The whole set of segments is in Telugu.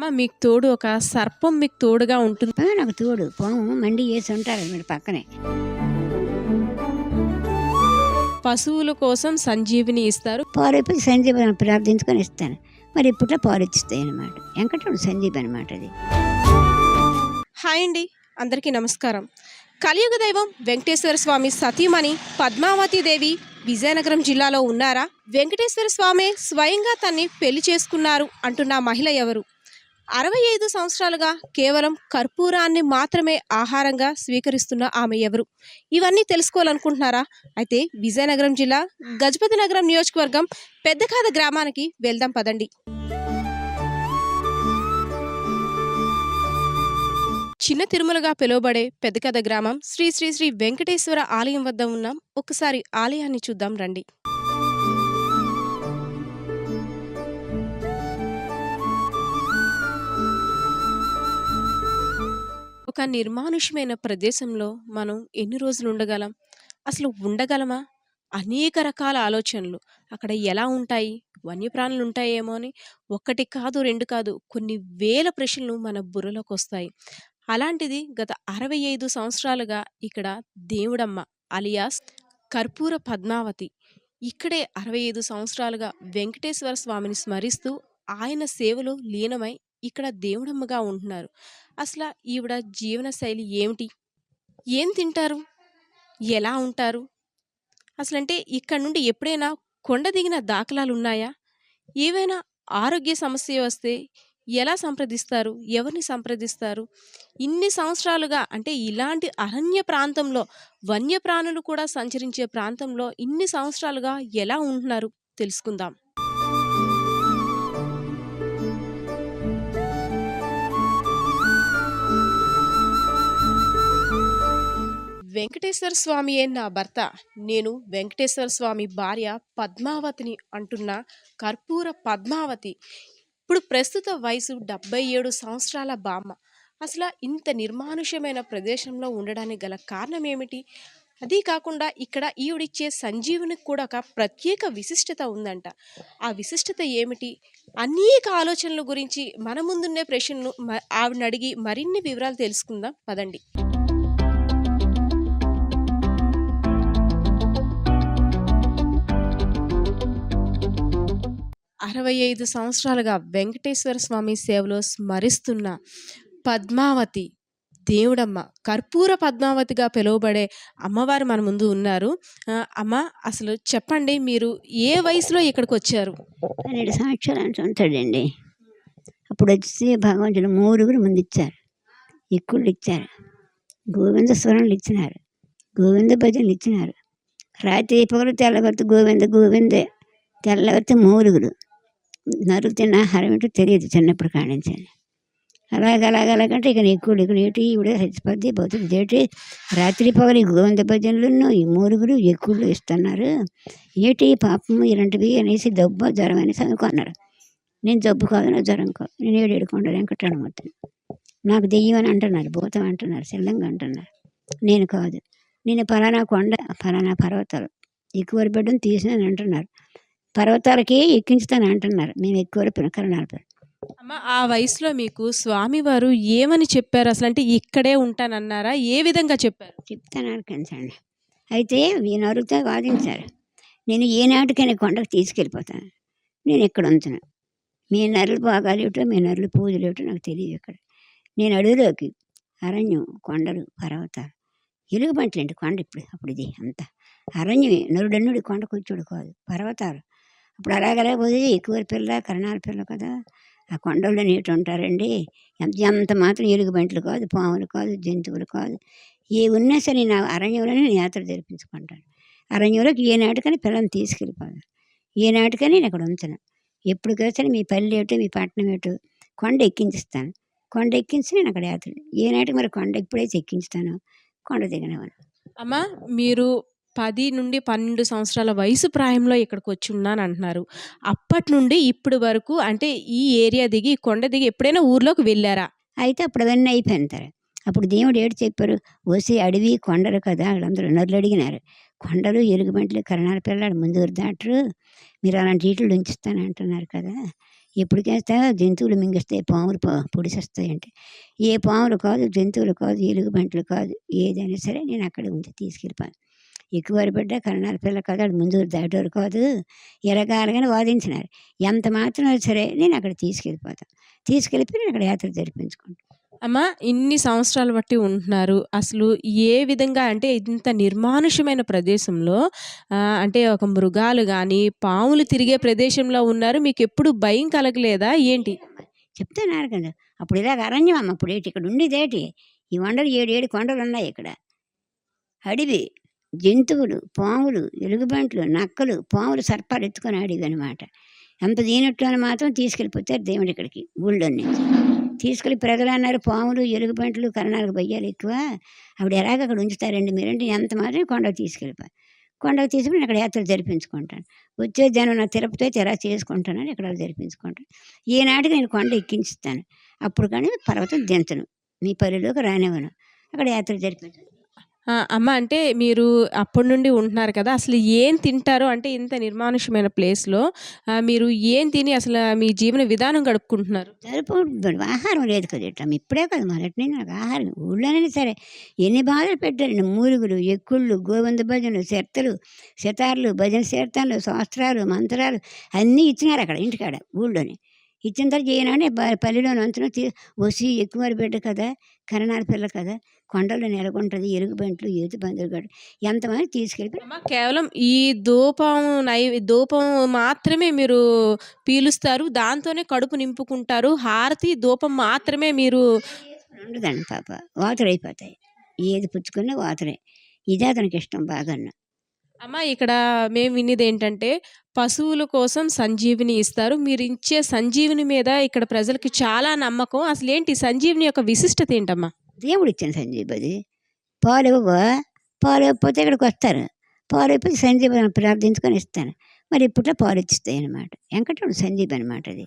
అమ్మ మీకు తోడు ఒక సర్పం మీకు తోడుగా ఉంటుంది. నాకు తోడు పాము మండి వేసి ఉంటారు మీరు పక్కనే. పశువుల కోసం సంజీవిని ఇస్తారు. పాలైపోయి సంజీవని ప్రార్థించుకొని ఇస్తాను. మరి ఇప్పట్లో పాలు ఇస్తాయి అనమాట. వెంకటేశ్వరుడు సంజీవి అనమాట అది. హాయ్ అండి, అందరికీ నమస్కారం. కలియుగ దైవం వెంకటేశ్వర స్వామి సతీమణి పద్మావతి దేవి విజయనగరం జిల్లాలో ఉన్నారా? వెంకటేశ్వర స్వామి స్వయంగా తన్ని పెళ్లి చేసుకున్నారు అంటున్న మహిళ ఎవరు? 65 సంవత్సరాలుగా కేవలం కర్పూరాన్ని మాత్రమే ఆహారంగా స్వీకరిస్తున్న ఆమె ఎవరు? ఇవన్నీ తెలుసుకోవాలనుకుంటున్నారా? అయితే విజయనగరం జిల్లా గజపతి నగరం నియోజకవర్గం పెద్దకాద గ్రామానికి వెళ్దాం పదండి. చిన్న తిరుమలగా పిలువబడే పెద్దకథ గ్రామం శ్రీ శ్రీ శ్రీ వెంకటేశ్వర ఆలయం వద్ద ఉన్నాం. ఒకసారి ఆలయాన్ని చూద్దాం రండి. ఒక నిర్మానుష్యమైన ప్రదేశంలో మనం ఎన్ని రోజులు ఉండగలం? అసలు ఉండగలమా? అనేక రకాల ఆలోచనలు. అక్కడ ఎలా ఉంటాయి? వన్యప్రాణులు ఉంటాయేమో అని ఒకటి కాదు, రెండు కాదు, కొన్ని వేల ప్రశ్నలు మన బుర్రలోకి వస్తాయి. అలాంటిది గత 65 సంవత్సరాలుగా ఇక్కడ దేవుడమ్మ అలియాస్ కర్పూర పద్మావతి ఇక్కడే 65 సంవత్సరాలుగా వెంకటేశ్వర స్వామిని స్మరిస్తూ ఆయన సేవలో లీనమై ఇక్కడ దేవుడమ్మగా ఉంటున్నారు. అసలు ఈవిడ జీవన శైలి ఏమిటి? ఏం తింటారు? ఎలా ఉంటారు? అసలంటే ఇక్కడ నుండి ఎప్పుడైనా కొండ దిగిన దాఖలాలు ఉన్నాయా? ఏవైనా ఆరోగ్య సమస్య వస్తే ఎలా సంప్రదిస్తారు? ఎవరిని సంప్రదిస్తారు? ఇన్ని సంవత్సరాలుగా అంటే ఇలాంటి అరణ్య ప్రాంతంలో వన్యప్రాణులు కూడా సంచరించే ప్రాంతంలో ఇన్ని సంవత్సరాలుగా ఎలా ఉంటున్నారు తెలుసుకుందాం. వెంకటేశ్వర స్వామియే నా భర్త, నేను వెంకటేశ్వర స్వామి భార్య పద్మావతిని అంటున్న కర్పూర పద్మావతి ఇప్పుడు ప్రస్తుత వయసు 77 సంవత్సరాల బామ్మ. అసలు ఇంత నిర్మానుష్యమైన ప్రదేశంలో ఉండడానికి గల కారణం ఏమిటి? అదీ కాకుండా ఇక్కడ ఈవిడిచ్చే సంజీవునికి కూడా ఒక ప్రత్యేక విశిష్టత ఉందంట. ఆ విశిష్టత ఏమిటి? అనేక ఆలోచనల గురించి మన ముందున్నే ప్రశ్నలు ఆవిడని అడిగి మరిన్ని వివరాలు తెలుసుకుందాం పదండి. 65 సంవత్సరాలుగా వెంకటేశ్వర స్వామి సేవలో స్మరిస్తున్న పద్మావతి దేవుడమ్మ కర్పూర పద్మావతిగా పిలువబడే అమ్మవారు మన ముందు ఉన్నారు. అమ్మ, అసలు చెప్పండి, మీరు ఏ వయసులో ఇక్కడికి వచ్చారు? 12 సంవత్సరాలు ఉంటాడండి. అప్పుడు వచ్చి భగవంతుడు 3 ముందు ఇచ్చారు. ఎక్కుళ్ళు ఇచ్చారు, గోవింద స్వరణలు ఇచ్చినారు, గోవింద భజనలు ఇచ్చినారు. రాత్రి పగలు తెల్లగొత్త గోవింద గోవిందే, తెల్లగొత్త 3 నరులు తిన్న ఆహారం ఏంటో తెలియదు చిన్నప్పుడు కానించాను. అలాగలాగలాగంటే ఇక ఎక్కువ ఏటి ఇవిడే చచ్చిపోద్ది పోతుంది ఏటి రాత్రి పగలు ఈ గోవింద భజనలను ఈ 3 ఎక్కువలు ఇస్తున్నారు ఏటి పాపం ఇలాంటివి అనేసి జబ్బు జ్వరం అనేసి అనుకున్నారు. నేను జబ్బు కాదు, నా జ్వరం కాదు, నేను ఏడుకొండ వెంకటరమూర్తి, నాకు దెయ్యం అని అంటున్నారు, భూతం అంటున్నారు, సెల్లంగా అంటున్నారు. నేను కాదు, నేను ఫలానా కొండ ఫలానా పర్వతాలు ఎక్కువ బిడ్డను తీసినని అంటున్నారు. పర్వతాలకి ఎక్కించుతాను అంటున్నారు. నేను ఎక్కువ కరణాలు. అమ్మ, ఆ వయసులో మీకు స్వామివారు ఏమని చెప్పారు? అసలు అంటే ఇక్కడే ఉంటానన్నారా? ఏ విధంగా చెప్పారు? చెప్తాను అనుకుంటండి. అయితే ఈ నరుతో వాదించారు. నేను ఏనాటికైనా కొండకు తీసుకెళ్ళిపోతాను, నేను ఇక్కడ ఉంచును. మీ నరులు భాగాలు ఏమిటో మీ నరులు పూజలు ఏమిటో నాకు తెలియదు. ఇక్కడ నేను అడవిలోకి అరణ్యం, కొండలు, పర్వతాలు, ఎలుగుబంట్లండి కొండ. అప్పుడు ఇది అంతా అరణ్యమే. నరుడన్నుడి కొండ కూర్చోడు కాదు, పర్వతాలు. అప్పుడు అలాగలా పోయి ఎక్కువ పిల్ల కరణాల పిల్ల కదా, ఆ కొండల్లో నీటి ఉంటారండి. ఎంత మాత్రం ఎలుగుబంట్లు కాదు, పాములు కాదు, జంతువులు కాదు, ఏ ఉన్నా సరే నేను అరణ్యంలోనే నేను యాత్ర జరిపించుకుంటాను. అరణ్యంలోకి ఏనాటికని పిల్లల్ని తీసుకెళ్ళిపోతాను, ఏనాటికని నేను అక్కడ ఉంచాను. ఎప్పటికొస్తే మీ పల్లె ఏటో మీ పట్టణం ఏటో కొండ ఎక్కించిస్తాను. కొండ ఎక్కించి నేను అక్కడ యాత్ర ఏనాటికి మరి కొండ ఎప్పుడైతే ఎక్కించుతానో కొండ దిగినవాను. అమ్మ, మీరు 10 నుండి 12 సంవత్సరాల వయసు ప్రాయంలో ఇక్కడికి వచ్చి ఉన్నాను అంటున్నారు. అప్పటి నుండి ఇప్పటి వరకు అంటే ఈ ఏరియా దిగి కొండ దిగి ఎప్పుడైనా ఊర్లోకి వెళ్ళారా? అయితే అప్పుడు అవన్నీ అయిపోయింటారు. అప్పుడు దేవుడు ఏడు చెప్పారు, ఓసి అడవి కొండలు కదా, వాళ్ళందరూ నరులు అడిగినారు. కొండలు ఎలుగుబంట్లు కరణాల పిల్లలు ముందు దాటరు, మీరు అలాంటి వీటిలో ఉంచుతాను అంటున్నారు కదా, ఎప్పటికేస్తాయో జంతువులు మింగేస్తాయి, పాములు పొడిసేస్తాయంటే ఏ పాములు కాదు, జంతువులు కాదు, ఎలుగుబంట్లు కాదు, ఏదైనా సరే నేను అక్కడ ఉంచి తీసుకెళ్ళిపోయాను. ఎక్కువ బిడ్డ కరణాల పిల్ల కాదు, ఆడు ముందు దాటోరు కాదు, ఎరగాలని వాదించినారు. ఎంత మాత్రం సరే నేను అక్కడ తీసుకెళ్ళిపోతాను. తీసుకెళ్ళిపోయి నేను అక్కడ యాత్ర జరిపించుకుంటాను. అమ్మ, ఇన్ని సంవత్సరాలు బట్టి ఉంటున్నారు. అసలు ఏ విధంగా అంటే ఇంత నిర్మానుష్యమైన ప్రదేశంలో అంటే ఒక మృగాలు గానీ, పాములు తిరిగే ప్రదేశంలో ఉన్నారు. మీకెప్పుడు భయం కలగలేదా ఏంటి? చెప్తున్నారు కదా, అప్పుడు ఇలాగ అరణ్యం అమ్మ, ఇప్పుడు ఏంటి ఇక్కడ ఉండేదేటి, ఈ కొండలు 7 కొండలు ఉన్నాయి ఇక్కడ. అడవి, జంతువులు, పాములు, ఎలుగుబంట్లు, నక్కలు, పాములు, సర్పాలు ఎత్తుకొని అడవి అనమాట. అంత దీనిట్లోనే మాత్రం తీసుకెళ్ళిపోతారు దేవుడు ఇక్కడికి ఊళ్ళో నుంచి. తీసుకెళ్ళి ప్రజలు అన్నారు పాములు, ఎలుగుబంట్లు, కరణాలకు భయ్యాలు ఎక్కువ, ఆవిడ ఎలాగ అక్కడ ఉంచుతారండి మీరంటే, ఎంత మాత్రం కొండకు తీసుకెళ్ళిపోయి కొండకు తీసుకుని అక్కడ యాత్ర జరిపించుకుంటాను. వచ్చే జనం నా తిరుపతి అయితే ఎలా చేసుకుంటానని ఇక్కడ జరిపించుకుంటాను. ఈనాటికి నేను కొండ ఎక్కించుతాను, అప్పుడు కానీ పర్వతం దించను, మీ పల్లెలోకి రానివ్వను, అక్కడ యాత్ర జరిపించాను. అమ్మ, అంటే మీరు అప్పటి నుండి ఉంటున్నారు కదా! అసలు ఏం తింటారు? అంటే ఇంత నిర్మానుష్యమైన ప్లేస్‌లో మీరు ఏం తిని అసలు మీ జీవన విధానం గడుపుకుంటున్నారు? సరిపోతుంది ఆహారం లేదు కదా, ఇట్లా ఇప్పుడే కదా మొదటి నుంచి నాకు ఆహారం ఊళ్ళోనైనా సరే ఎన్ని బాధలు పెట్టారండి. మూలుగులు, ఎక్కుళ్ళు, గోవింద భజనలు, సెర్తలు, సితార్లు, భజన కీర్తనలు, శాస్త్రాలు, మంత్రాలు అన్నీ ఇచ్చినారు అక్కడ ఇంటికాడ ఊళ్ళోని. ఇచ్చిన తర్వాత ఈనాడే పల్లెలో నంచున వసి ఎక్కువ బిడ్డ కదా, కరణాల పిల్ల కదా, కొండల్లో నెలకొంటుంది, ఎలుగుబంట్లు, ఏతు పందులు ఎంతమంది తీసుకెళ్ళిపోయి. అమ్మ, కేవలం ఈ ధూపం మాత్రమే మీరు పీలుస్తారు. దాంతోనే కడుపు నింపుకుంటారు. హారతి, ధూపం మాత్రమే మీరు ఉండదండి పాప, వాతలు అయిపోతాయి, ఏది పుచ్చుకున్నా వాతలే. ఇదే అతనికి ఇష్టం బాగాను. అమ్మ, ఇక్కడ మేము వినేదేంటంటే పశువుల కోసం సంజీవిని ఇస్తారు. మీరిచ్చే సంజీవిని మీద ఇక్కడ ప్రజలకి చాలా నమ్మకం. అసలేంటి సంజీవిని యొక్క విశిష్టత ఏంటమ్మా? దేవుడు ఇచ్చిన సంజీవ్ అది. పాలు ఇవ్వవా, పాలు ఇవ్వకపోతే ఇక్కడికి వస్తారు, పాలు ఇప్పి సంజీవని ప్రార్థించుకొని ఇస్తాను. మరి ఇప్పట్లో పాలు ఇచ్చిస్తాయి అనమాట. వెంకటరమణ సంజీవ్ అనమాట అది.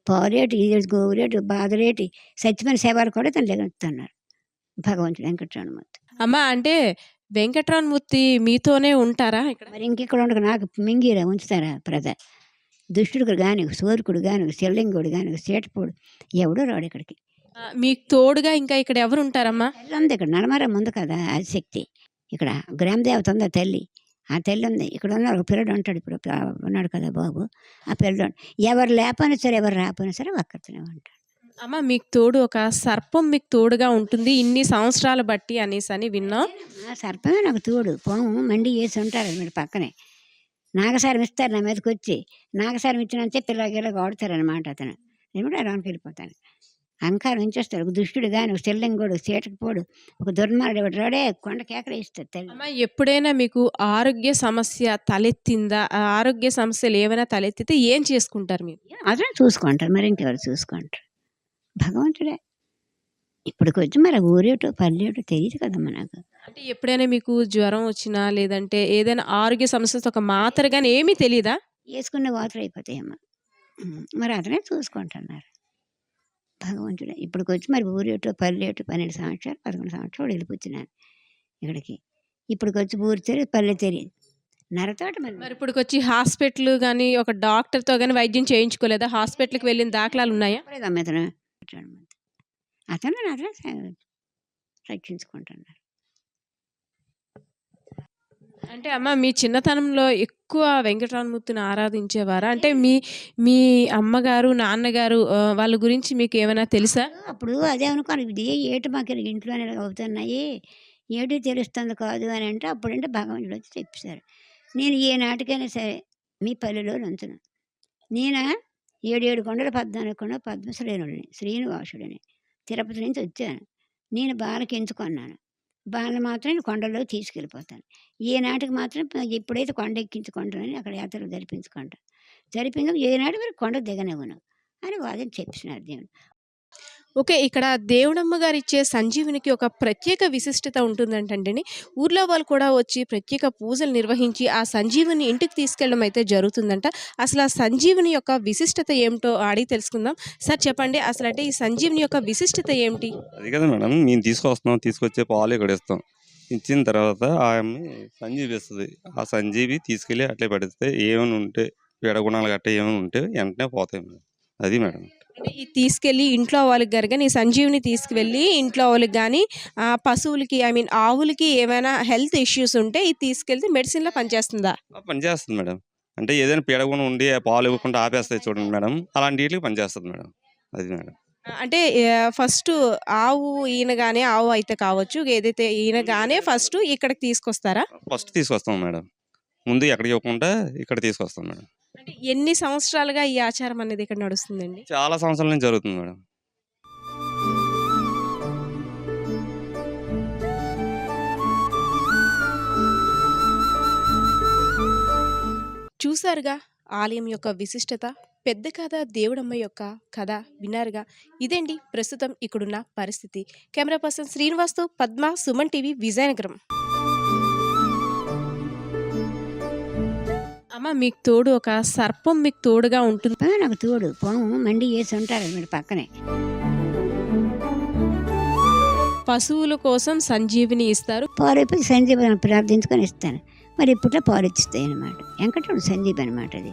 పాలేటి, ఇది గోవులేటి, బాధలేటి, సత్యమైన సేవలు కూడా తను లెగుతున్నారు భగవంతుడు వెంకటరమణమూర్తి. అమ్మ, అంటే వెంకటరమణమూర్తి మీతోనే ఉంటారా ఇక్కడ? మరి ఇంకెక్కడ ఉండక నాకు మింగిరా ఉంచుతారా ప్రజ. దుష్టుడు కానీ, సోరుకుడు కానీ, సెల్లింగుడు కానీ, సేటపోడు ఎవడో రాడు ఇక్కడికి. మీకు తోడుగా ఇంకా ఇక్కడ ఎవరు ఉంటారమ్మా? తల్లి ఉంది ఇక్కడ, నడమరం ఉంది కదా ఆదిశక్తి. ఇక్కడ గ్రామదేవత ఉంది, ఆ తల్లి, ఆ తల్లి ఉంది. ఇక్కడ ఉన్న ఒక పిల్లడు ఉంటాడు, ఇప్పుడు ఉన్నాడు కదా బాబు, ఆ పిల్లడు ఎవరు లేకపోయినా సరే, ఎవరు రాకపోయినా సరే ఒక్కతనే ఉంటాడు. అమ్మ, మీకు తోడు ఒక సర్పం మీకు తోడుగా ఉంటుంది ఇన్ని సంవత్సరాలు బట్టి అనేసి విన్నాం. ఆ సర్పమే నాకు తోడు, పాము మండి వేసి ఉంటారు మీరు పక్కనే. నాగసారం ఇస్తారు నా మీదకి వచ్చి, నాగసారం ఇచ్చినంతే పిల్లగిల్లగా ఆడుతారనమాట అతను. నేను కూడా రానికి వెళ్ళిపోతాను. అహంకారం ఉంచేస్తాడు, ఒక దుష్టుడు కానీ, ఒక చెల్లంగోడు, చీటకపోడు, ఒక దుర్మారుడు ఒకటి రాడే కొండ కేకలు ఇస్తాడు తల్లి. అమ్మ, ఎప్పుడైనా మీకు ఆరోగ్య సమస్య తలెత్తిందా? ఆ ఆరోగ్య సమస్యలు ఏమైనా తలెత్తితే ఏం చేసుకుంటారు మీరు? అతను చూసుకుంటారు, మరి ఇంకెవరు చూసుకుంటారు, భగవంతుడే. ఇప్పటికొచ్చి మరి ఊరేటో పల్లెటో తెలియదు కదమ్మా నాకు. అంటే ఎప్పుడైనా మీకు జ్వరం వచ్చినా, లేదంటే ఏదైనా ఆరోగ్య సమస్యతో ఒక మాత్ర గాని ఏమీ తెలీదా? వేసుకున్న వాటర్ అయిపోతాయమ్మా. మరి అతనే చూసుకుంటున్నారు భగవంతుడే. ఇప్పటికొచ్చి మరి ఊరేటో పల్లెటో 12 సంవత్సరాలు 11 సంవత్సరాలు వెళ్ళిపోతున్నాను ఇక్కడికి. ఇప్పటికొచ్చి ఊరు తెలియదు, పల్లె తెలియదు, నరతోట మరి ఇప్పటికొచ్చి హాస్పిటల్ గాని, ఒక డాక్టర్‌తో గాని వైద్యం చేయించుకోలేదా? హాస్పిటల్‌కి వెళ్ళిన దాఖలాలు ఉన్నాయా? అతను అతను రక్షించుకుంటున్నారు. అంటే అమ్మ, మీ చిన్నతనంలో ఎక్కువ వెంకటరమణమూర్తిని ఆరాధించేవారా? అంటే మీ మీ అమ్మగారు, నాన్నగారు వాళ్ళ గురించి మీకేమైనా తెలుసా? అప్పుడు అదే అనుకోను, ఇది ఏటి మాకు ఇంట్లోనే ఇలా అవుతున్నాయి, ఏటి తెలుస్తుంది కాదు అని అంటే, అప్పుడంటే భగవంతుడు వచ్చి చెప్పారు. నేను ఏ నాటికైనా సరే మీ పల్లెలో నంచును. నేను 7 కొండలు 14 కొండలు పద్మశ్రేణుడిని, శ్రీనివాసుడిని, తిరుపతి నుంచి వచ్చాను. నేను బాలకి ఎంచుకున్నాను, బాలను మాత్రం నేను కొండల్లో తీసుకెళ్ళిపోతాను. ఏనాటికి మాత్రం ఎప్పుడైతే కొండ ఎక్కించుకుంటానని అక్కడ యాత్రలు జరిపించుకుంటాను. జరిపించక ఏనాడు మీరు కొండ దిగనివ్వను అని వాదన చెప్పినారు దేవుడు. ఓకే. ఇక్కడ దేవుడమ్మ గారిచ్చే సంజీవునికి ఒక ప్రత్యేక విశిష్టత ఉంటుందంటండి. ఊర్లో వాళ్ళు కూడా వచ్చి ప్రత్యేక పూజలు నిర్వహించి ఆ సంజీవుని ఇంటికి తీసుకెళ్ళడం అయితే జరుగుతుందంట. అసలు ఆ సంజీవుని యొక్క విశిష్టత ఏమిటో అడిగి తెలుసుకుందాం. సార్ చెప్పండి, అసలంటే ఈ సంజీవుని యొక్క విశిష్టత ఏమిటి? అది కదా మేడం, మేము తీసుకొస్తున్నాం, తీసుకొచ్చే పాలు ఇక్కడ ఇస్తాం. ఇచ్చిన తర్వాత ఆమె సంజీవి ఇస్తుంది. ఆ సంజీవి తీసుకెళ్ళి అట్లే పడిస్తే ఏమైనా ఉంటే పీడగుణాలు గట్రా ఏమైనా ఉంటే వెంటనే పోతాయి మేడం. అది మేడం. అంటే ఇది తీసుకెళ్ళి ఇంట్లో వాళ్ళకి గనుక ఈ సంజీవిని తీసుకువెళ్ళి ఇంట్లో వాళ్ళకి గానీ, పశువులకి ఐ మీన్ ఆవులకి ఏమైనా హెల్త్ ఇష్యూస్ ఉంటే ఇది తీసుకెళ్తే మెడిసిన్‌లా పనిచేస్తుందా? పనిచేస్తుంది మేడం. అంటే ఏదైనా పీడగుణం ఉండి ఆ పాలు ఇవ్వకుండా ఆపేస్తాయి చూడండి మేడం. అలాంటి ఈట్లికి పనిచేస్తది మేడం. అది మేడం. అంటే ఫస్టు ఆవు ఈనగానే ఆవు అయితే కావచ్చు. ఏదైతే ఈనగానే ఫస్టు ఇక్కడికి తీసుకొస్తారా? ఫస్ట్ తీసుకొస్తాం మేడం. ముందు ఎక్కడికి ఇవ్వకుండా ఇక్కడ తీసుకొస్తాం మేడం. అంటే ఎన్ని సంవత్సరాలుగా ఈ ఆచారం అనేది ఇక్కడ నడుస్తుందండి? చాలా సంవత్సరాల నుంచి జరుగుతుంది మేడం. చూసారుగా ఆలయం యొక్క విశిష్టత. పెద్ద కథ దేవుడమ్మ యొక్క కథ విన్నారుగా. ఇదండి ప్రస్తుతం ఇక్కడున్న పరిస్థితి. కెమెరా పర్సన్ శ్రీనివాస్‌తో పద్మ, సుమన్ టీవీ, విజయనగరం. అమ్మ మీకు తోడు ఒక సర్పం మీకు తోడుగా ఉంటుంది. నాకు తోడు పాము మండి వేసి ఉంటారు మీరు పక్కనే. పశువుల కోసం సంజీవిని ఇస్తారు. పాలైపోయి సంజీవని ప్రార్థించుకొని ఇస్తాను. మరి ఇప్పట్లో పాలు ఇస్తాయి అనమాట. వెంకటరమణ సంజీవి అనమాట అది.